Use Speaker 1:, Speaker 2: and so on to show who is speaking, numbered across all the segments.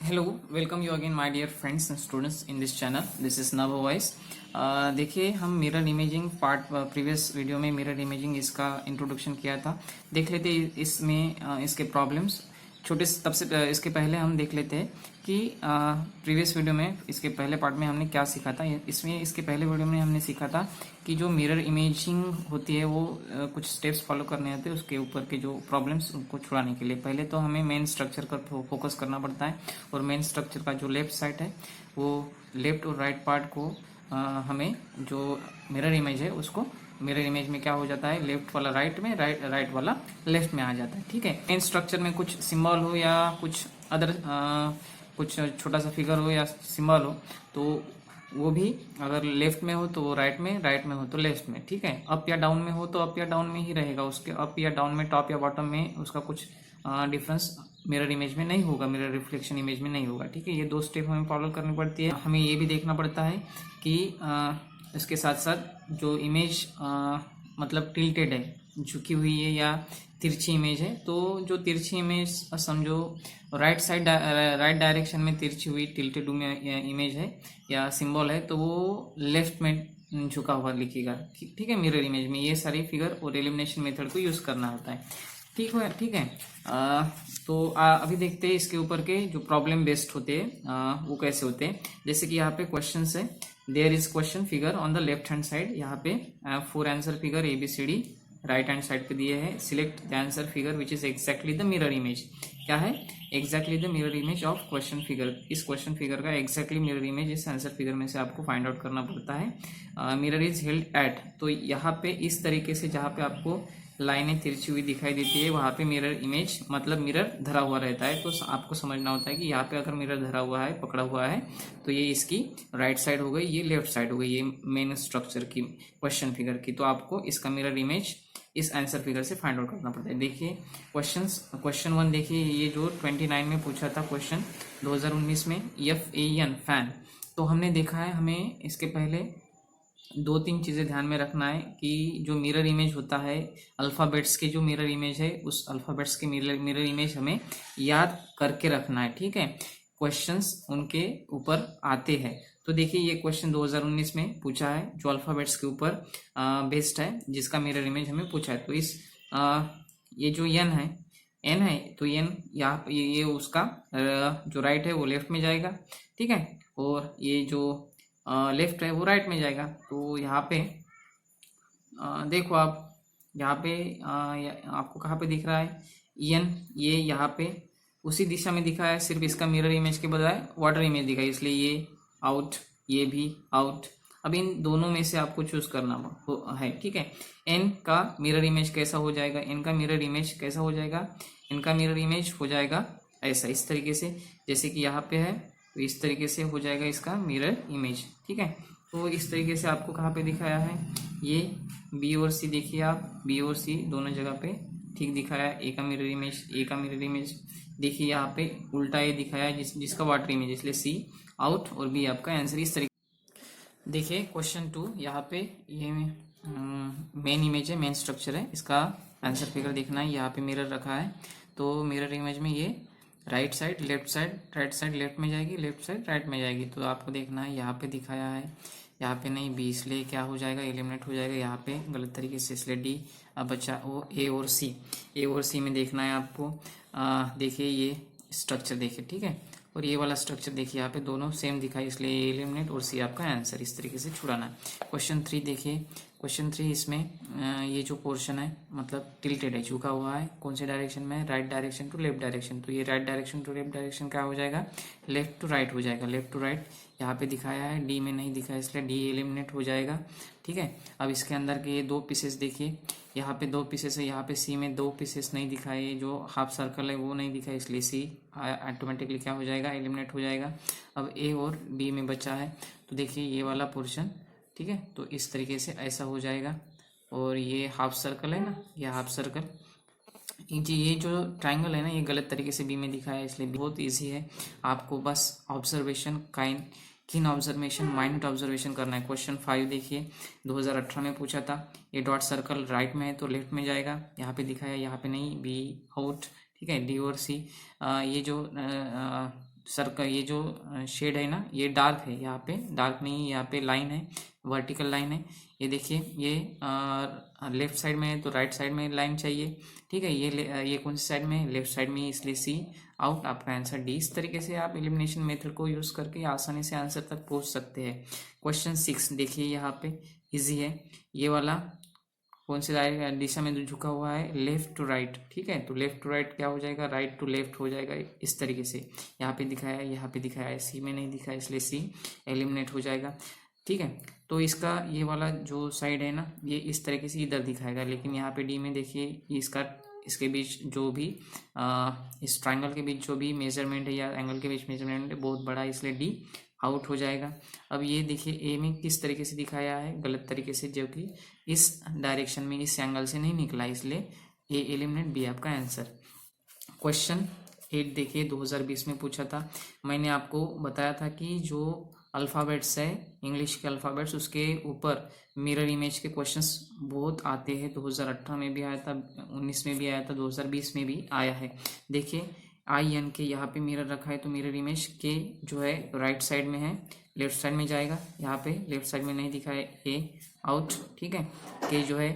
Speaker 1: Hello, welcome you again my dear friends and students in this channel. This is Nav voice. देखिए, हम mirror imaging part previous video में mirror imaging इसका introduction किया था. देख लेते इसमें इसके प्रॉब्लम्स छोटे तब से इसके पहले हम देख लेते हैं कि प्रीवियस वीडियो में इसके पहले पार्ट में हमने क्या सीखा था. इसमें इसके पहले वीडियो में हमने सीखा था कि जो मिरर इमेजिंग होती है वो कुछ स्टेप्स फॉलो करने होते हैं उसके ऊपर के जो प्रॉब्लम्स उनको छुड़ाने के लिए. पहले तो हमें मेन स्ट्रक्चर पर फोकस करना पड़ता है और मेन स्ट्रक्चर का जो लेफ्ट साइड है वो लेफ्ट और राइट पार्ट को हमें जो मिरर इमेज है उसको मिरर इमेज में क्या हो जाता है, लेफ्ट वाला राइट में, राइट वाला लेफ्ट में आ जाता है. ठीक है, मेन स्ट्रक्चर में कुछ सिंबल हो या कुछ अदर कुछ छोटा सा फिगर हो या सिंबल हो तो वो भी अगर लेफ्ट में हो तो वो राइट में हो तो लेफ्ट में. ठीक है, अप या डाउन में हो तो अप या डाउन में ही रहेगा. उसके अप या डाउन में, टॉप या बॉटम में उसका कुछ डिफरेंस मिरर इमेज में नहीं होगा, मिरर रिफ्लेक्शन इमेज में नहीं होगा. ठीक है, ये दो स्टेप हमें फॉलो करनी पड़ती है. हमें ये भी देखना पड़ता है कि इसके साथ साथ जो इमेज मतलब टिल्टेड है, झुकी हुई है या तिरछी इमेज है, तो जो तिरछी इमेज समझो राइट डायरेक्शन में तिरछी हुई टिल्टेड इमेज है या सिंबल है तो वो लेफ्ट में झुका हुआ लिखेगा. ठीक है, मिरर इमेज में ये सारी फिगर और एलिमिनेशन मेथड को यूज करना होता है. ठीक है. तो अभी देखते हैं इसके ऊपर के जो प्रॉब्लम बेस्ड होते हैं वो कैसे होते हैं. जैसे कि यहाँ पे क्वेश्चन है, there is question figure on the left hand side. यहाँ पे 4 answer figure ABCD right hand side पे दिए हैं. Select the answer figure which is exactly the mirror image. क्या है? Exactly the mirror image of question figure. इस question figure का exactly mirror image इस आंसर फिगर में से आपको फाइंड आउट करना पड़ता है. मिरर इज हेल्ड एट, तो यहाँ पे इस तरीके से जहाँ पे आपको लाइनें तिरछी हुई दिखाई देती है वहां पे मिरर इमेज मतलब मिरर धरा हुआ रहता है. तो आपको समझना होता है कि यहाँ पे अगर मिरर धरा हुआ है, पकड़ा हुआ है, तो ये इसकी राइट साइड हो गई, ये लेफ्ट साइड हो गई, ये मेन स्ट्रक्चर की क्वेश्चन फिगर की. तो आपको इसका मिरर इमेज इस आंसर फिगर से फाइंड आउट करना पड़ता है. देखिए क्वेश्चन 1 देखिए, ये जो 29 में पूछा था क्वेश्चन 2019 में, FAN फैन. तो हमने देखा है, हमें इसके पहले 2-3 चीज़ें ध्यान में रखना है कि जो मिरर इमेज होता है, अल्फ़ाबेट्स के जो मिरर इमेज है उस अल्फ़ाबेट्स के मिरर इमेज हमें याद करके रखना है. ठीक है, क्वेश्चंस उनके ऊपर आते हैं. तो देखिए, ये क्वेश्चन 2019 में पूछा है जो अल्फ़ाबेट्स के ऊपर बेस्ड है, जिसका मिरर इमेज हमें पूछा है. तो इस ये जो एन है तो एन यहाँ ये उसका जो राइट है वो लेफ्ट में जाएगा. ठीक है, और ये जो लेफ्ट है वो राइट में जाएगा. तो यहाँ पे देखो आप, यहाँ पे आपको कहाँ पे दिख रहा है एन, ये यहाँ पे उसी दिशा में दिखा है, सिर्फ इसका मिरर इमेज के बजाय वाटर इमेज दिखा है, इसलिए ये आउट, ये भी आउट. अब इन दोनों में से आपको चूज करना है. ठीक है, एन का मिरर इमेज कैसा हो जाएगा, एन का मिरर इमेज कैसा हो जाएगा, इनका मिरर इमेज हो जाएगा ऐसा, इस तरीके से, जैसे कि यहाँ पे है तो इस तरीके से हो जाएगा इसका मिरर इमेज. ठीक है, तो इस तरीके से आपको कहाँ पे दिखाया है, ये बी और सी देखिए आप, बी और सी दोनों जगह पे ठीक दिखाया है. ए का मिरर इमेज देखिए यहाँ पे उल्टा ये दिखाया है जिसका वाटर इमेज, इसलिए सी आउट और बी आपका आंसर. इस तरीके देखिए क्वेश्चन 2, यहाँ पे ये मेन इमेज है, मेन स्ट्रक्चर है, इसका आंसर फिगर देखना है. यहाँ पे मिरर रखा है तो मिरर इमेज में ये right side left side, right side left में जाएगी, लेफ्ट साइड राइट में जाएगी. तो आपको देखना है यहाँ पे दिखाया है, यहाँ पे नहीं बी, इसलिए क्या हो जाएगा, एलिमिनेट हो जाएगा. यहाँ पे गलत तरीके से, इसलिए डी. अब बचा वो ए और सी में देखना है आपको. देखिए ये स्ट्रक्चर देखिए. ठीक है, और ये वाला स्ट्रक्चर देखिए, यहाँ पे दोनों सेम दिखाई, इसलिए ए एलिमिनेट और सी आपका आंसर. इस तरीके से छुड़ाना है. क्वेश्चन 3 देखिए, क्वेश्चन 3 इसमें ये जो पोर्शन है मतलब टिल्टेड है, झुका हुआ है, कौन से डायरेक्शन में, right direction to left direction. तो ये right direction to left direction क्या हो जाएगा, लेफ्ट टू राइट हो जाएगा, लेफ्ट टू राइट. यहाँ पे दिखाया है, डी में नहीं दिखाया, इसलिए डी एलिमिनेट हो जाएगा. ठीक है, अब इसके अंदर के ये 2 पीसेस देखिए, यहाँ पे 2 पीसेस है, यहाँ पे सी में 2 पीसेस नहीं दिखाए, जो हाफ सर्कल है वो नहीं दिखाई, इसलिए सी ऑटोमेटिकली क्या हो जाएगा, एलिमिनेट हो जाएगा. अब ए और बी में बचा है, तो देखिए ये वाला पोर्शन. ठीक है, तो इस तरीके से ऐसा हो जाएगा. और ये हाफ सर्कल है ना, ये हाफ सर्कल, जी ये जो ट्राइंगल है ना, ये गलत तरीके से बी में दिखाया है, इसलिए बहुत इजी है. आपको बस ऑब्जर्वेशन किन ऑब्जर्वेशन, माइन्यूट ऑब्जर्वेशन करना है. क्वेश्चन 5 देखिए, 2018 में पूछा था. ये डॉट सर्कल राइट में है तो लेफ्ट में जाएगा, यहाँ पे दिखाया, यहाँ पे नहीं, बी आउट. ठीक है, डी और सी, ये जो सर्कल, ये जो शेड है ना ये डार्क है, यहाँ पे डार्क नहीं, यहाँ पे लाइन है, वर्टिकल लाइन है। ये देखिए ये लेफ्ट साइड में है तो राइट साइड में लाइन चाहिए, ठीक है। ये कौन सी साइड में है, लेफ्ट साइड में, इसलिए सी आउट, आपका आंसर डी। इस तरीके से आप एलिमिनेशन मेथड को यूज करके आसानी से आंसर तक पहुंच सकते हैं। क्वेश्चन 6 देखिए, यहाँ पे इजी है। ये वाला कौन सी दिशा में झुका हुआ है, लेफ्ट टू राइट, ठीक है। तो लेफ्ट टू राइट क्या हो जाएगा, राइट टू लेफ्ट हो जाएगा इस तरीके से। यहाँ पे दिखाया है, यहाँ पे दिखाया है, सी में नहीं दिखाया इसलिए सी एलिमिनेट हो जाएगा, ठीक है। तो इसका ये वाला जो साइड है ना ये इस तरीके से इधर दिखाएगा, लेकिन यहाँ पे डी में देखिए इसका इसके बीच जो भी इस ट्राइंगल के बीच जो भी मेजरमेंट है या एंगल के बीच मेजरमेंट है बहुत बड़ा है, इसलिए डी आउट हो जाएगा। अब ये देखिए ए में किस तरीके से दिखाया है, गलत तरीके से, जो कि इस डायरेक्शन में इस एंगल से नहीं निकला, इसलिए ए एलिमिनेट, बी आपका आंसर। क्वेश्चन 8 देखिए, 2020 में पूछा था। मैंने आपको बताया था कि जो अल्फ़ाबेट्स है इंग्लिश के अल्फ़ाबेट्स, उसके ऊपर मिरर इमेज के क्वेश्चंस बहुत आते हैं। 2018 में भी आया था, 19 में भी आया था, 2020 में भी आया है। देखिए आई एन के यहाँ पे मिरर रखा है, तो मिरर इमेज के जो है राइट साइड में है, लेफ्ट साइड में जाएगा। यहाँ पे लेफ्ट साइड में नहीं दिखा है, ए आउट, ठीक है। के जो है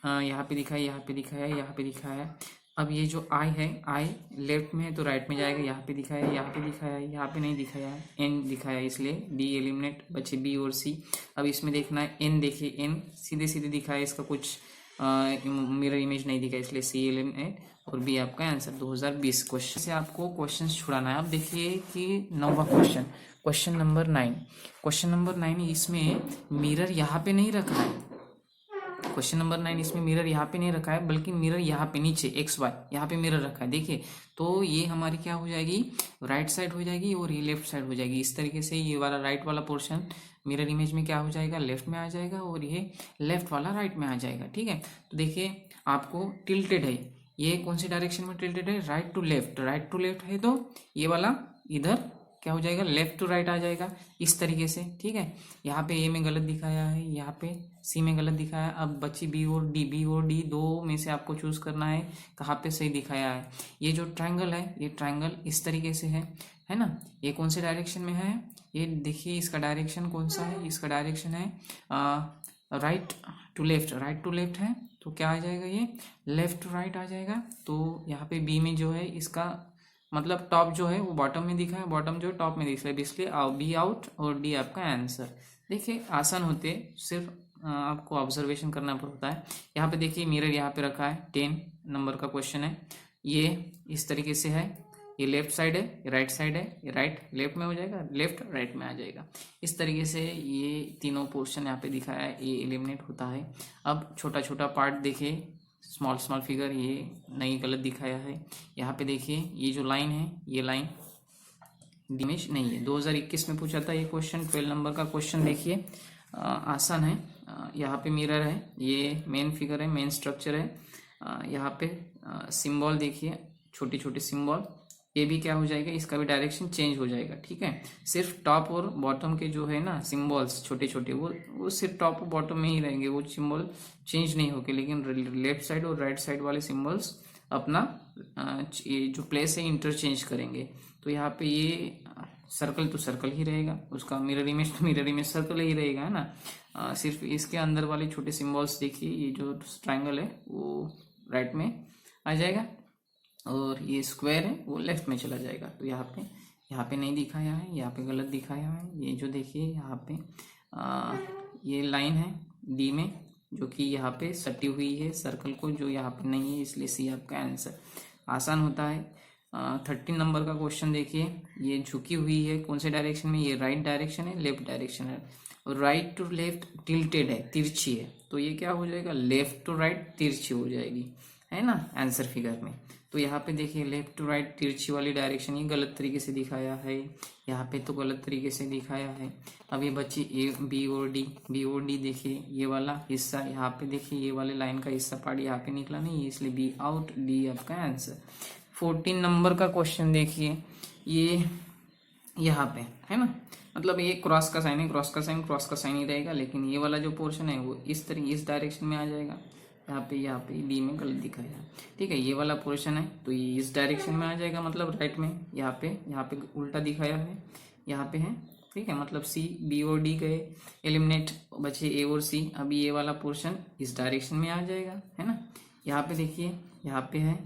Speaker 1: यहाँ पे दिखा है, यहाँ पे दिखा है, यहाँ पे दिखा है। अब ये जो आई है, आई लेफ्ट में है तो राइट में जाएगा, यहाँ पे दिखा है, यहाँ पे दिखा है, यहाँ पे नहीं दिखाया है, एन दिखाया है, इसलिए डी एलिमिनेट, बचे बी और सी। अब इसमें देखना है एन, देखिए एन सीधे सीधे दिखा है, इसका कुछ मिरर इमेज नहीं दिखा, इसलिए सी एलिमिनेट और बी आपका आंसर। 2020 क्वेश्चन से आपको क्वेश्चन छुड़ाना है। अब देखिए कि 9वां question, question number 9। Question number 9 इसमें मिरर यहाँ पे नहीं रखा है। क्वेश्चन नंबर 9 इसमें मिरर यहाँ पे नहीं रखा है, बल्कि मिरर यहाँ पे नीचे एक्स वाई यहाँ पे मिरर रखा है, देखिए। तो ये हमारी क्या हो जाएगी, राइट साइड हो जाएगी और ये लेफ्ट साइड हो जाएगी। इस तरीके से ये वाला राइट वाला पोर्शन मिरर इमेज में क्या हो जाएगा, लेफ्ट में आ जाएगा, और ये लेफ्ट वाला राइट में आ जाएगा, ठीक है। तो देखिए आपको टिल्टेड है, ये कौन सी डायरेक्शन में टिल्टेड है, right to left, right to left है, तो ये वाला इधर क्या हो जाएगा, लेफ्ट टू राइट आ जाएगा इस तरीके से, ठीक है। यहाँ पे ए में गलत दिखाया है, यहाँ पे सी में गलत दिखाया है। अब बची बी और डी, बी और डी दो में से आपको चूज करना है कहाँ पे सही दिखाया है। ये जो ट्रायंगल है, ये ट्रायंगल इस तरीके से है ना। ये कौन से डायरेक्शन में है, ये देखिए इसका डायरेक्शन कौन सा है, इसका डायरेक्शन है right to left, right to left है, तो क्या आ जाएगा, ये लेफ्ट टू राइट आ जाएगा। तो यहाँ पे बी में जो है इसका मतलब टॉप जो है वो बॉटम में दिखा है, बॉटम जो टॉप में दिख रहा है, इसलिए बी आउट और डी आपका आंसर। देखिए आसान होते, सिर्फ आपको ऑब्जर्वेशन करना पड़ता है। यहाँ पे देखिए मिरर यहाँ पे रखा है, 10 नंबर का क्वेश्चन है। ये इस तरीके से है, ये लेफ्ट साइड है, ये राइट साइड है, ये राइट लेफ्ट में हो जाएगा, लेफ्ट राइट में आ जाएगा। इस तरीके से ये तीनों पोर्शन यहाँ पे दिखाया है, ये एलिमिनेट होता है। अब छोटा छोटा पार्ट देखिए, स्मॉल स्मॉल फिगर, ये नहीं गलत दिखाया है। यहाँ पे देखिए ये जो लाइन है, ये लाइन इमेज नहीं है। 2021 में पूछा था ये क्वेश्चन, 12 नंबर का क्वेश्चन। देखिए आसान है। यहाँ पे मिरर है, ये मेन फिगर है, मेन स्ट्रक्चर है। यहाँ पे सिंबल देखिए, छोटी छोटी सिंबल, ये भी क्या हो जाएगा, इसका भी डायरेक्शन चेंज हो जाएगा, ठीक है। सिर्फ टॉप और बॉटम के जो है ना सिंबल्स छोटे छोटे, वो सिर्फ टॉप और बॉटम में ही रहेंगे, वो सिंबल चेंज नहीं होके, लेकिन लेफ्ट साइड और राइट साइड वाले सिंबल्स अपना ये जो प्लेस है इंटरचेंज करेंगे। तो यहाँ पे ये सर्कल तो सर्कल ही रहेगा, उसका मिरर इमेज तो मिरर इमेज सर्कल ही रहेगा, है ना। सिर्फ इसके अंदर वाले छोटे सिंबल्स देखिए, ये जो ट्रायंगल है वो राइट में आ जाएगा और ये स्क्वायर है वो लेफ्ट में चला जाएगा। तो यहाँ पे नहीं दिखाया है, यहाँ पे गलत दिखाया है। ये जो देखिए यहाँ पे ये लाइन है डी में, जो कि यहाँ पे सटी हुई है सर्कल को, जो यहाँ पे नहीं है, इसलिए सी आपका आंसर। आसान होता है। 13 नंबर का क्वेश्चन देखिए, ये झुकी हुई है कौन से डायरेक्शन में, ये राइट डायरेक्शन है, लेफ्ट डायरेक्शन है, और राइट टू लेफ्ट टिल्टेड है, तिरछी है, तो ये क्या हो जाएगा, लेफ्ट टू राइट तिरछी हो जाएगी, है ना, आंसर फिगर में। तो यहाँ पे देखिए लेफ्ट टू राइट तिरछी वाली डायरेक्शन ये गलत तरीके से दिखाया है, यहाँ पे तो गलत तरीके से दिखाया है। अब ये बची ए बी और डी, बी और डी देखिए ये वाला हिस्सा, यहाँ पे देखिए ये वाले लाइन का हिस्सा पार्ट यहाँ पे निकला नहीं है, इसलिए बी आउट, डी आपका आंसर। 14 नंबर का क्वेश्चन देखिए, ये यहाँ पे है ना, मतलब ये क्रॉस का साइन है, क्रॉस का साइन ही रहेगा, लेकिन ये वाला जो पोर्शन है वो इस डायरेक्शन में आ जाएगा, यहाँ पे डी में गलत दिखाया है। ठीक है, ये वाला पोर्शन है तो ये इस डायरेक्शन में आ जाएगा, मतलब राइट में। यहाँ पे उल्टा दिखाया है, यहाँ पे है। ठीक है, मतलब सी, बी और डी गए एलिमिनेट, बचे ए और सी। अभी ये वाला पोर्शन इस डायरेक्शन में आ जाएगा, है ना। यहाँ पे देखिए, यहाँ पे है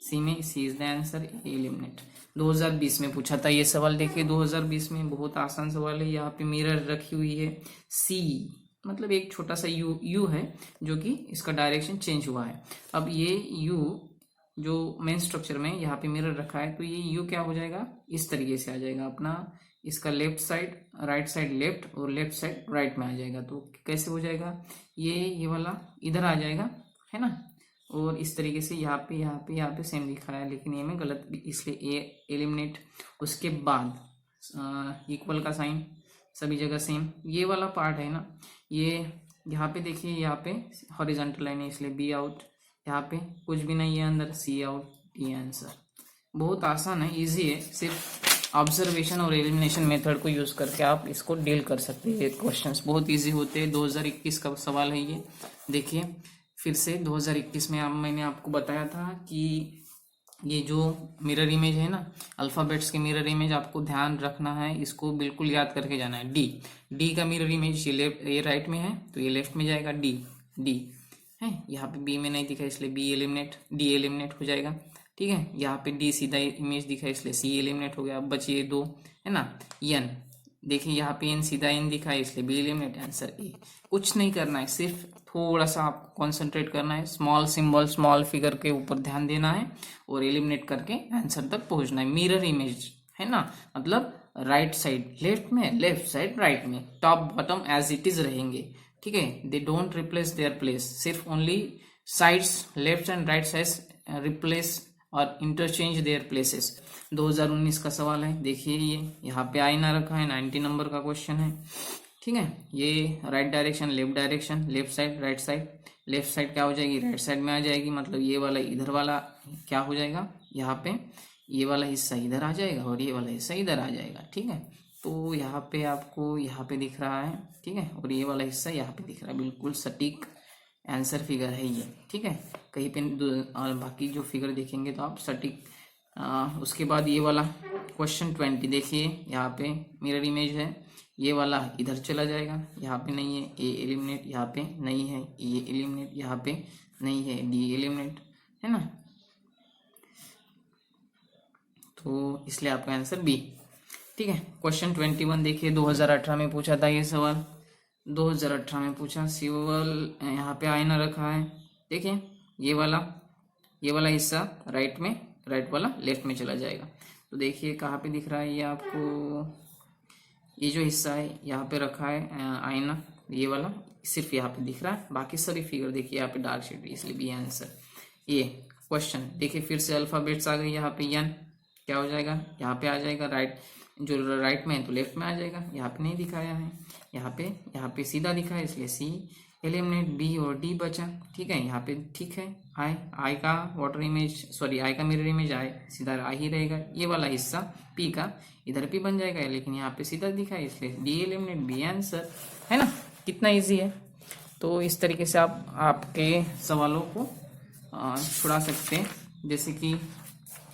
Speaker 1: सी में, सी इज द आंसर, एलिमिनेट। 2020 में पूछा था ये सवाल। देखिए 2020 में बहुत आसान सवाल है। यहाँ पे मिरर रखी हुई है, सी मतलब एक छोटा सा यू है जो कि इसका डायरेक्शन चेंज हुआ है। अब ये यू जो मेन स्ट्रक्चर में यहाँ पे मिरर रखा है, तो ये यू क्या हो जाएगा, इस तरीके से आ जाएगा अपना। इसका left side, right side left और लेफ्ट साइड राइट में आ जाएगा। तो कैसे हो जाएगा, ये वाला इधर आ जाएगा, है ना। और इस तरीके से यहाँ पे सेम लिखा है, लेकिन ये में गलत, इसलिए ए एलिमिनेट। उसके बाद इक्वल का साइन सभी जगह सेम। ये वाला पार्ट है ना, ये यहाँ पे देखिए, यहाँ पे हॉरिजॉन्टल लाइन है इसलिए बी आउट। यहाँ पे कुछ भी नहीं है अंदर, सी आउट, डी आंसर। बहुत आसान है, इजी है। सिर्फ ऑब्जर्वेशन और एलिमिनेशन मेथड को यूज करके आप इसको डील कर सकते हैं। क्वेश्चंस बहुत इजी होते हैं। 2021 का सवाल है ये। देखिए फिर से 2021 में मैंने आपको बताया था कि ये जो मिरर इमेज है ना, अल्फाबेट्स के मिरर इमेज आपको ध्यान रखना है, इसको बिल्कुल याद करके जाना है। डी का मिरर इमेज ये राइट में है तो ये लेफ्ट में जाएगा, डी है। यहाँ पे बी में नहीं दिखा इसलिए बी एलिमिनेट, डी एलिमिनेट हो जाएगा। ठीक है, यहाँ पे डी सीधा इमेज दिखा इसलिए सी एलिमिनेट हो गया। अब बचिए दो, है ना। एन देखिए, यहाँ पे एन सीधा एन दिखा है इसलिए बी एलिमिनेट, आंसर ए। कुछ नहीं करना है, सिर्फ थोड़ा सा आपको कॉन्सेंट्रेट करना है, स्मॉल सिंबल स्मॉल फिगर के ऊपर ध्यान देना है और एलिमिनेट करके आंसर तक पहुंचना है। मिरर इमेज है ना, मतलब राइट साइड लेफ्ट में, लेफ्ट साइड राइट में, top bottom as it is रहेंगे। ठीक है, they don't replace their place, सिर्फ only sides left and right side replace और इंटरचेंज देयर प्लेसेस। 2019 का सवाल है। देखिए ये यहाँ पे आईना रखा है, 90 नंबर का क्वेश्चन है। ठीक है, ये right direction left direction, left side right side, left side क्या हो जाएगी, राइट साइड में आ जाएगी, मतलब ये वाला इधर वाला क्या हो जाएगा, यहाँ पे ये वाला हिस्सा इधर आ जाएगा और ये वाला हिस्सा इधर आ जाएगा। ठीक है, तो यहाँ पे आपको यहाँ पे दिख रहा है, ठीक है, और ये वाला हिस्सा यहाँ पे दिख रहा है। बिल्कुल सटीक आंसर फिगर है ये। ठीक है, कहीं पे बाकी जो फिगर देखेंगे तो आप सटीक। उसके बाद ये वाला क्वेश्चन 20 देखिए, यहाँ पे मिरर इमेज है, ये वाला इधर चला जाएगा, यहाँ पे नहीं है, ए एलिमिनेट, यहाँ पे नहीं है, ए एलिमिनेट, यहाँ पे नहीं है, डी एलिमिनेट, है ना। तो इसलिए आपका आंसर बी। ठीक है, क्वेश्चन 21 देखिए, 2018 में पूछा था ये सवाल। 2018 में पूछा, सिवल यहाँ पे आईना रखा है। देखिए ये वाला हिस्सा राइट में, राइट वाला लेफ्ट में चला जाएगा। तो देखिए कहाँ पे दिख रहा है ये आपको, ये जो हिस्सा है यहाँ पे रखा है आईना, ये वाला सिर्फ यहाँ पे दिख रहा है, बाकी सारी फिगर देखिए यहाँ पे डार्क शेड, इसलिए बी आंसर। ये क्वेश्चन देखिए, फिर से अल्फाबेट्स आ गए यहाँ पे। एन क्या हो जाएगा, यहाँ पे आ जाएगा, राइट जो राइट में है तो लेफ्ट में आ जाएगा, यहाँ पे नहीं दिखाया है, यहाँ पे सीधा दिखा है इसलिए सी एलिमिनेट, बी और डी बचा। ठीक है, यहाँ पे ठीक है, आई का वाटर इमेज, सॉरी आई का मिरर इमेज आई सीधा आई ही रहेगा। ये वाला हिस्सा पी का इधर भी बन जाएगा, लेकिन यहाँ पे सीधा दिखा है इसलिए डी एलिमिनेट, बी आंसर, है ना। कितना इजी है। तो इस तरीके से आप आपके सवालों को छुड़ा सकते हैं। जैसे कि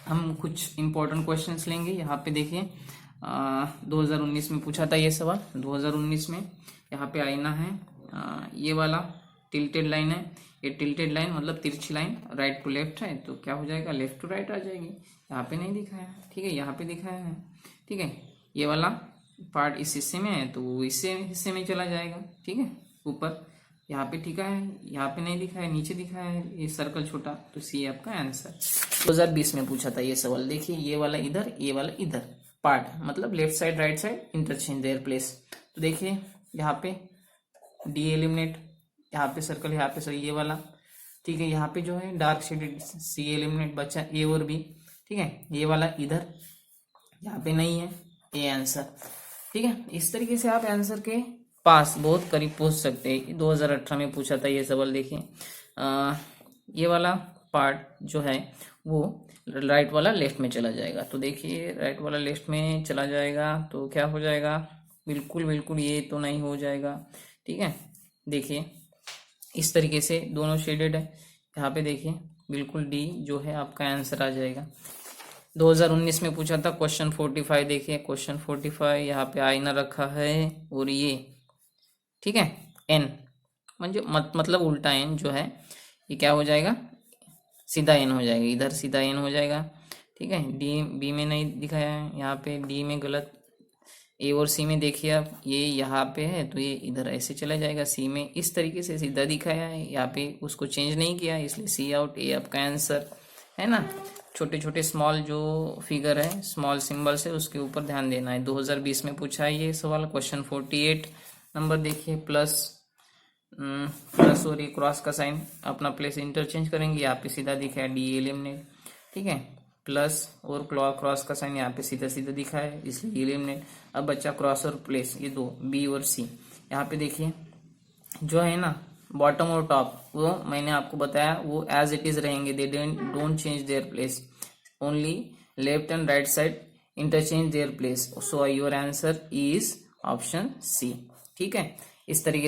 Speaker 1: हम कुछ इंपॉर्टेंट क्वेश्चंस लेंगे। यहाँ पे देखिए 2019 में पूछा था ये सवाल। 2019 में यहाँ पे आईना है, ये वाला टिल्टेड लाइन है, ये टिल्टेड लाइन मतलब तिरछी लाइन राइट टू लेफ्ट है, तो क्या हो जाएगा, लेफ्ट टू राइट आ जाएगी। यहाँ पे नहीं दिखाया, ठीक है, यहाँ पे दिखाया है। ठीक है, ये वाला पार्ट इस हिस्से में है तो इस हिस्से में चला जाएगा। ठीक है, ऊपर यहाँ पे ठीक है, यहाँ पे नहीं दिखा है, नीचे दिखा है ये सर्कल छोटा, तो सी आपका आंसर। 2020 में पूछा था ये सवाल। देखिए ये वाला इधर, ये वाला इधर पार्ट, मतलब left side right side interchange their place. तो देखिए यहाँ पे डी एलिमिनेट, यहाँ पे सर्कल, यहाँ पे सॉरी ये वाला, ठीक है, यहाँ पे जो है डार्क शेडेड सी एलिमिनेट बचा, ए और बी। ठीक है, ये वाला इधर, यहाँ पे नहीं है, ए आंसर। ठीक है, इस तरीके से आप आंसर के पास बहुत करीब पहुंच सकते हैं। 2018 में पूछा था ये सवाल। देखिए ये वाला पार्ट जो है वो राइट वाला लेफ्ट में चला जाएगा, तो देखिए राइट वाला लेफ्ट में चला जाएगा तो क्या हो जाएगा, बिल्कुल बिल्कुल ये तो नहीं हो जाएगा। ठीक है, देखिए इस तरीके से दोनों शेडेड है। यहाँ पे देखिए बिल्कुल डी जो है आपका आंसर आ जाएगा। 2019 में पूछा था क्वेश्चन 45, देखिए क्वेश्चन 45 यहाँ पे आईना रखा है और ये ठीक है एन मतलब उल्टा एन जो है ये क्या हो जाएगा, सीधा एन हो जाएगा, इधर सीधा एन हो जाएगा। ठीक है, डी बी में नहीं दिखाया है, यहाँ पे डी में गलत। ए और सी में देखिए आप, ये यहाँ पे है तो ये इधर ऐसे चला जाएगा, सी में इस तरीके से सीधा दिखाया है, यहाँ पे उसको चेंज नहीं किया इसलिए सी आउट, ए आपका आंसर है ना। छोटे छोटे स्मॉल जो फिगर है, स्मॉल सिंबल्स है, उसके ऊपर ध्यान देना है। 2020 में पूछा है ये सवाल, क्वेश्चन 48 नंबर देखिए। प्लस और ये क्रॉस का साइन अपना प्लेस इंटरचेंज करेंगे, यहाँ पे सीधा दिखा है डी एलिमिनेट। ठीक है, प्लस और क्रॉस का साइन यहाँ पे सीधा सीधा दिखा है इसलिए एलिमिनेट। अब बच्चा क्रॉस और प्लेस, ये दो बी और सी। यहाँ पे देखिए जो है ना बॉटम और टॉप, वो मैंने आपको बताया वो एज इट इज रहेंगे, they don't change their place, only left and right side interchange their place. So your answer is option C. ठीक है, इस तरीके से